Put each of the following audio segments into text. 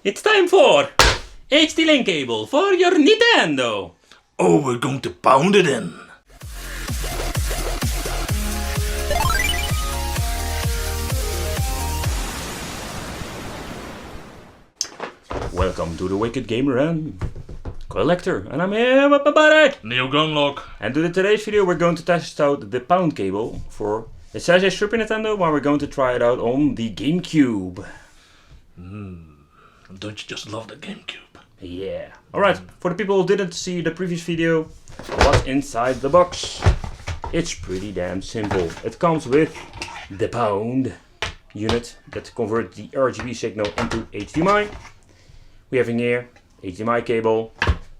It's time for HD link cable for your Nintendo. Oh, we're going to pound it in. Welcome to the Wicked Gamer and Collector, and I'm here with my buddy Neo Gunlock. And in today's video we're going to test out the pound cable for it says a Super Nintendo, but we're going to try it out on the GameCube. Don't you just love the GameCube? Yeah. Alright, for the people who didn't see the previous video, what's inside the box? It's pretty damn simple. It comes with the pound unit that converts the RGB signal into HDMI. We have in here HDMI cable,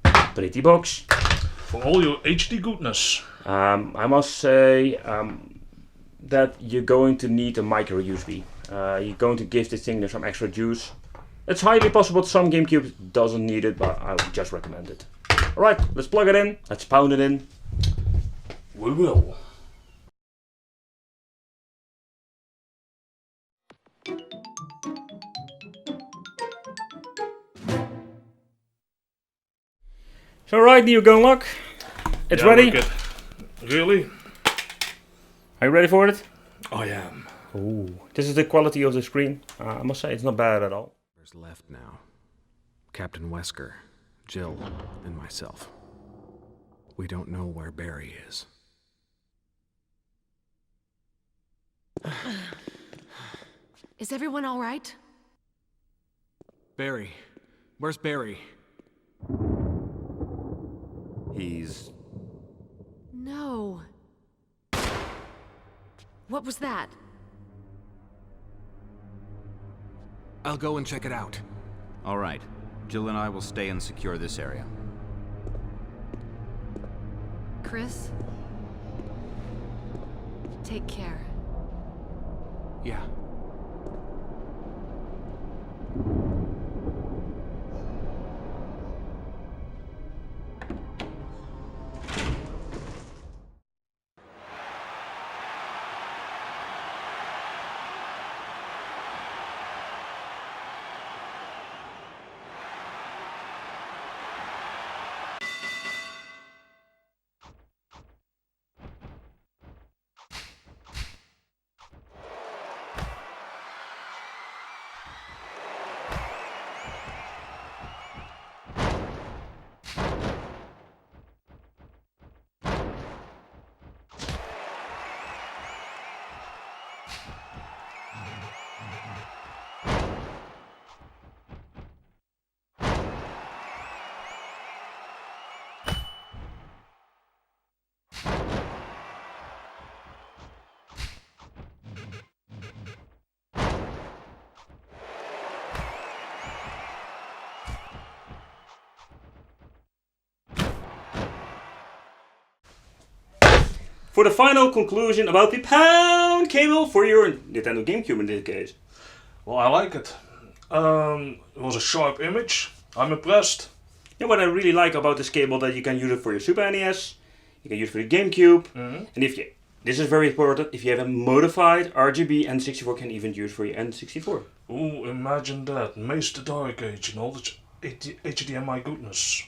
pretty box. For all your HD goodness. I must say that you're going to need a micro USB. You're going to give this thing some extra juice. It's highly possible some GameCube doesn't need it, but I would just recommend it. Alright, let's plug it in, let's pound it in. We will. So right, Neo Gunlock, it's ready. Wicked. Really? Are you ready for it? I am. Ooh, this is the quality of the screen. I must say it's not bad at all. There's left now. Captain Wesker, Jill, and myself. We don't know where Barry is. Is everyone all right? Barry. Where's Barry? He's... No. What was that? I'll go and check it out. All right. Jill and I will stay and secure this area. Chris? Take care. Yeah. For the final conclusion about the pound cable for your Nintendo GameCube in this case. Well, I like it. It was a sharp image. I'm impressed. Yeah, what I really like about this cable that you can use it for your Super NES, you can use it for your GameCube, and if you, this is very important, if you have a modified RGB N64, can even use for your N64. Ooh, imagine that. Mace the Dark Age and all the HDMI goodness.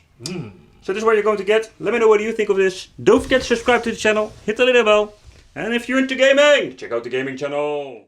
So this is what you're going to get. Let me know what you think of this. Don't forget to subscribe to the channel, hit the little bell, and if you're into gaming, check out the gaming channel.